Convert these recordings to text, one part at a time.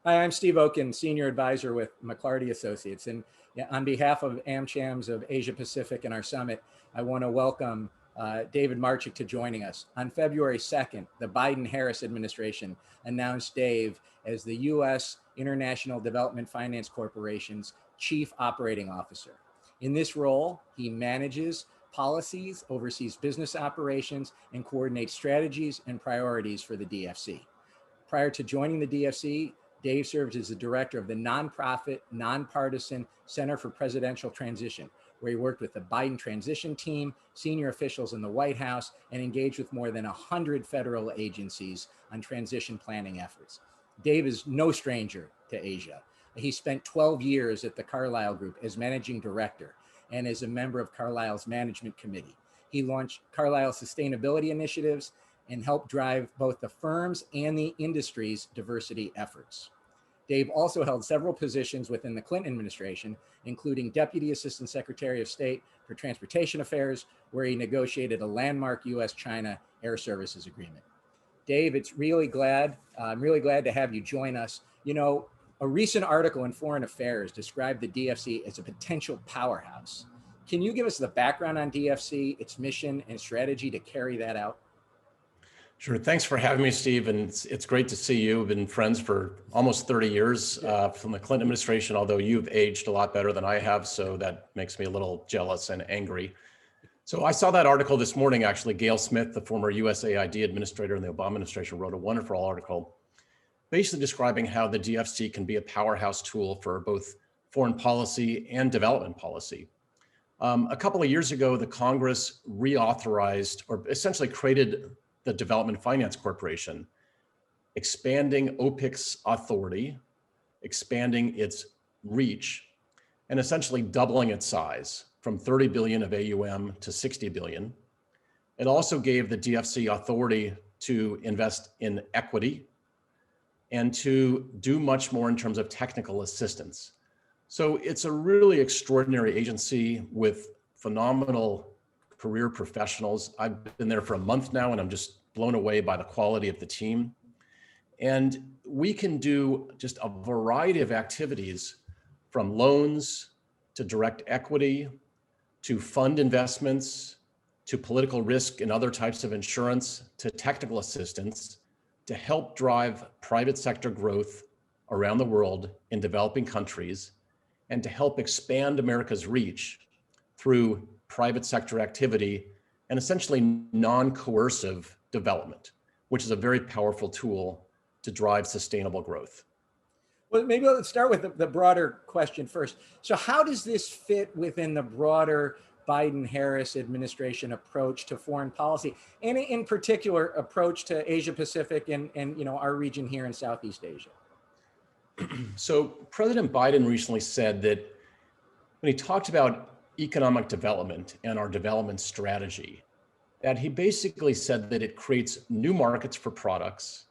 Hi, I'm Steve Okun, Senior Advisor with McClarty Associates. And yeah, on behalf of AmChams of Asia Pacific and our summit, I want to welcome David Marchick to joining us. On February 2nd, the Biden-Harris administration announced Dave as the U.S. International Development Finance Corporation's Chief Operating Officer. In this role, he manages policies, oversees business operations, and coordinates strategies and priorities for the DFC. Prior to joining the DFC, Dave served as the director of the nonprofit, nonpartisan Center for Presidential Transition, where he worked with the Biden transition team, senior officials in the White House, and engaged with more than 100 federal agencies on transition planning efforts. Dave is no stranger to Asia. He spent 12 years at the Carlyle Group as managing director and as a member of Carlyle's management committee. He launched Carlyle's sustainability initiatives and help drive both the firm's and the industry's diversity efforts. Dave also held several positions within the Clinton administration, including Deputy Assistant Secretary of State for Transportation Affairs, where he negotiated a landmark U.S.-China Air Services Agreement. Dave, I'm really glad to have you join us. You know, a recent article in Foreign Affairs described the DFC as a potential powerhouse. Can you give us the background on DFC, its mission and strategy to carry that out? Sure. Thanks for having me, Steve. And it's great to see you. We've been friends for almost 30 years from the Clinton administration, although you've aged a lot better than I have. So that makes me a little jealous and angry. So I saw that article this morning, actually. Gail Smith, the former USAID administrator in the Obama administration, wrote a wonderful article basically describing how the DFC can be a powerhouse tool for both foreign policy and development policy. A couple of years ago, the Congress reauthorized or essentially created the Development Finance Corporation, expanding OPIC's authority, expanding its reach, and essentially doubling its size from 30 billion of AUM to 60 billion. It also gave the DFC authority to invest in equity and to do much more in terms of technical assistance. So it's a really extraordinary agency with phenomenal career professionals. I've been there for a month now, and I'm just blown away by the quality of the team. And we can do just a variety of activities, from loans to direct equity, to fund investments, to political risk and other types of insurance, to technical assistance, to help drive private sector growth around the world in developing countries, and to help expand America's reach through private sector activity and essentially non-coercive development, which is a very powerful tool to drive sustainable growth. Well, maybe let's start with the broader question first. So how does this fit within the broader Biden-Harris administration approach to foreign policy, and in particular approach to Asia Pacific and our region here in Southeast Asia? So President Biden recently said that when he talked about economic development and our development strategy, that he basically said that it creates new markets for products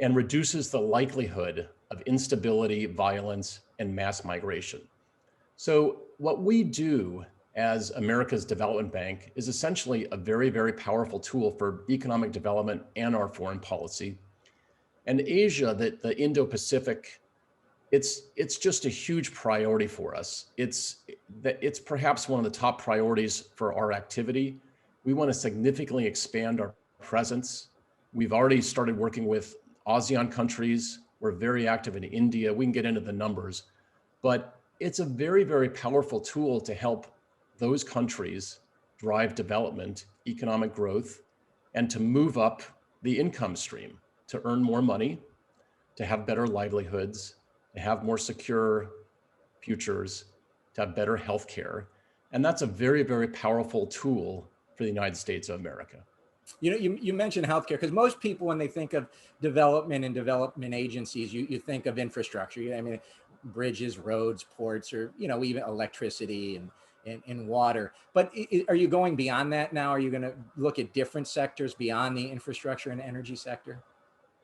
and reduces the likelihood of instability, violence, and mass migration. So what we do as America's development bank is essentially a very, very powerful tool for economic development and our foreign policy. And Asia, the Indo-Pacific, it's just a huge priority for us. It's perhaps one of the top priorities for our activity. We want to significantly expand our presence. We've already started working with ASEAN countries. We're very active in India. We can get into the numbers, but it's a very, very powerful tool to help those countries drive development, economic growth, and to move up the income stream, to earn more money, to have better livelihoods, to have more secure futures, to have better healthcare. And that's a very, very powerful tool for the United States of America. You mentioned healthcare, because most people, when they think of development and development agencies, you think of infrastructure. I mean, bridges, roads, ports, or even electricity and water. But are you going beyond that now? Are you going to look at different sectors beyond the infrastructure and energy sector?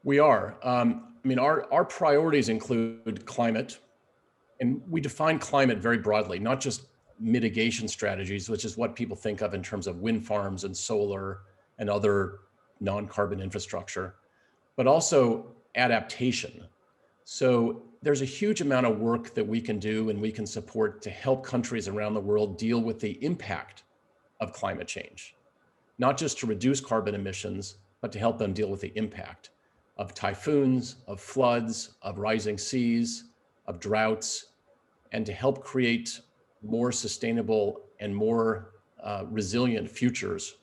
We are. Our priorities include climate, and we define climate very broadly, not just mitigation strategies, which is what people think of in terms of wind farms and solar and other non-carbon infrastructure, but also adaptation. So there's a huge amount of work that we can do and we can support to help countries around the world deal with the impact of climate change, not just to reduce carbon emissions, but to help them deal with the impact of typhoons, of floods, of rising seas, of droughts, and to help create more sustainable and more resilient futures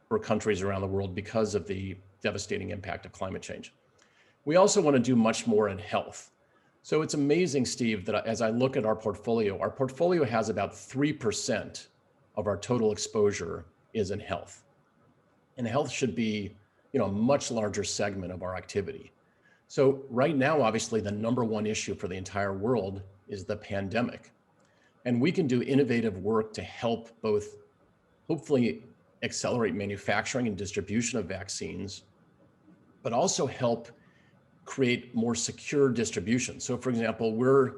for countries around the world because of the devastating impact of climate change. We also want to do much more in health. So it's amazing, Steve, that as I look at our portfolio has about 3% of our total exposure is in health. And health should be, a much larger segment of our activity. So right now, obviously, the number one issue for the entire world is the pandemic. And we can do innovative work to help both hopefully accelerate manufacturing and distribution of vaccines, but also help create more secure distribution. So for example, we're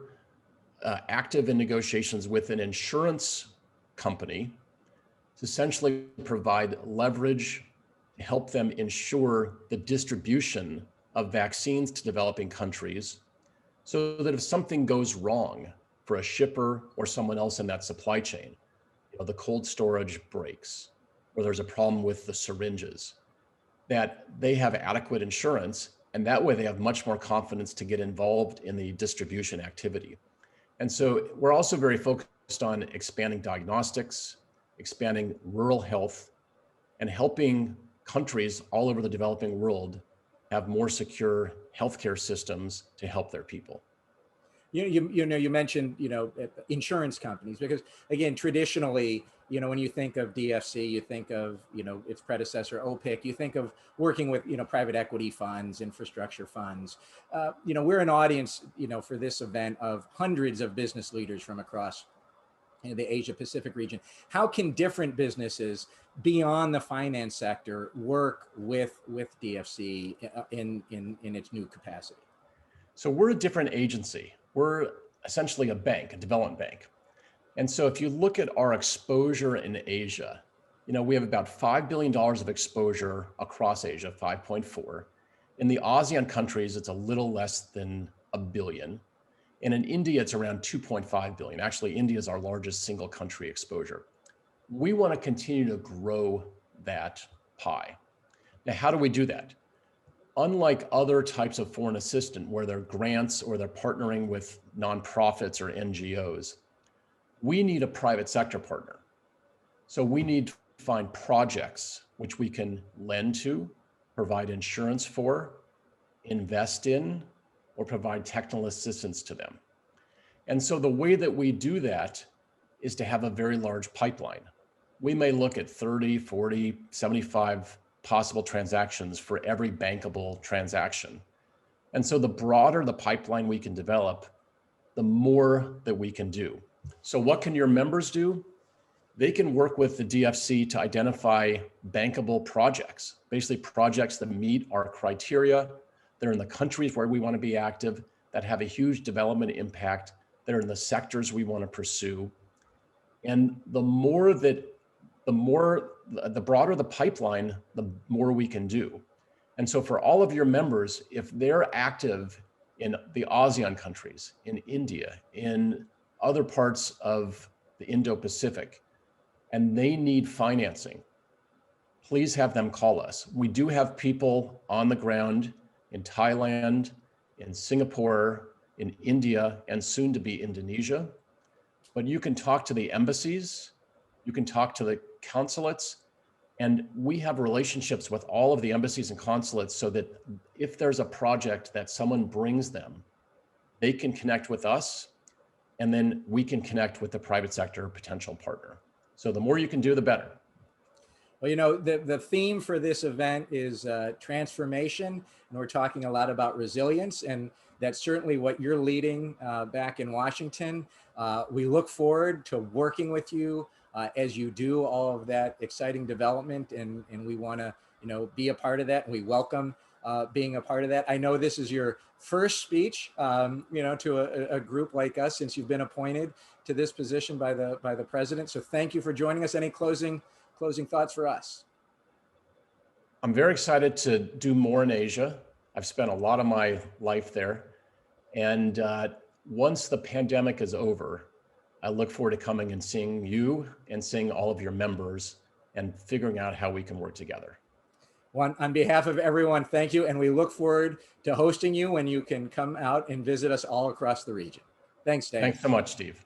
active in negotiations with an insurance company to essentially provide leverage to help them ensure the distribution of vaccines to developing countries so that if something goes wrong for a shipper or someone else in that supply chain, the cold storage breaks, or there's a problem with the syringes, that they have adequate insurance, and that way they have much more confidence to get involved in the distribution activity. And so we're also very focused on expanding diagnostics, expanding rural health, and helping countries all over the developing world have more secure healthcare systems to help their people. You mentioned, insurance companies, because again, traditionally, when you think of DFC, you think of, its predecessor, OPIC, you think of working with, private equity funds, infrastructure funds. We're an audience, for this event of hundreds of business leaders from across the Asia-Pacific region. How can different businesses beyond the finance sector work with DFC in its new capacity? So we're a different agency. We're essentially a bank, a development bank. And so if you look at our exposure in Asia, we have about $5 billion of exposure across Asia, 5.4. In the ASEAN countries, it's a little less than $1 billion. And in India, it's around 2.5 billion. Actually, India is our largest single country exposure. We want to continue to grow that pie. Now, how do we do that? Unlike other types of foreign assistance where they're grants or they're partnering with nonprofits or NGOs, we need a private sector partner. So we need to find projects which we can lend to, provide insurance for, invest in, or provide technical assistance to them. And so the way that we do that is to have a very large pipeline. We may look at 30, 40, 75 possible transactions for every bankable transaction. And so the broader the pipeline we can develop, the more that we can do. So what can your members do? They can work with the DFC to identify bankable projects, basically projects that meet our criteria, that are in the countries where we want to be active, that have a huge development impact, that are in the sectors we want to pursue. And the broader the pipeline, the more we can do. And so for all of your members, if they're active in the ASEAN countries, in India, in other parts of the Indo-Pacific, and they need financing, please have them call us. We do have people on the ground in Thailand, in Singapore, in India, and soon to be Indonesia. But you can talk to the embassies, you can talk to the consulates, and we have relationships with all of the embassies and consulates so that if there's a project that someone brings them, they can connect with us, and then we can connect with the private sector potential partner. So the more you can do, the better. Well, the theme for this event is transformation, and we're talking a lot about resilience, and that's certainly what you're leading back in Washington. We look forward to working with you as you do all of that exciting development, and we want to be a part of that, and we welcome being a part of that. I know this is your first speech to a group like us since you've been appointed to this position by the president. So thank you for joining us. Any closing thoughts for us? I'm very excited to do more in Asia. I've spent a lot of my life there. And once the pandemic is over, I look forward to coming and seeing you and seeing all of your members and figuring out how we can work together. On behalf of everyone, thank you. And we look forward to hosting you when you can come out and visit us all across the region. Thanks, Dave. Thanks so much, Steve.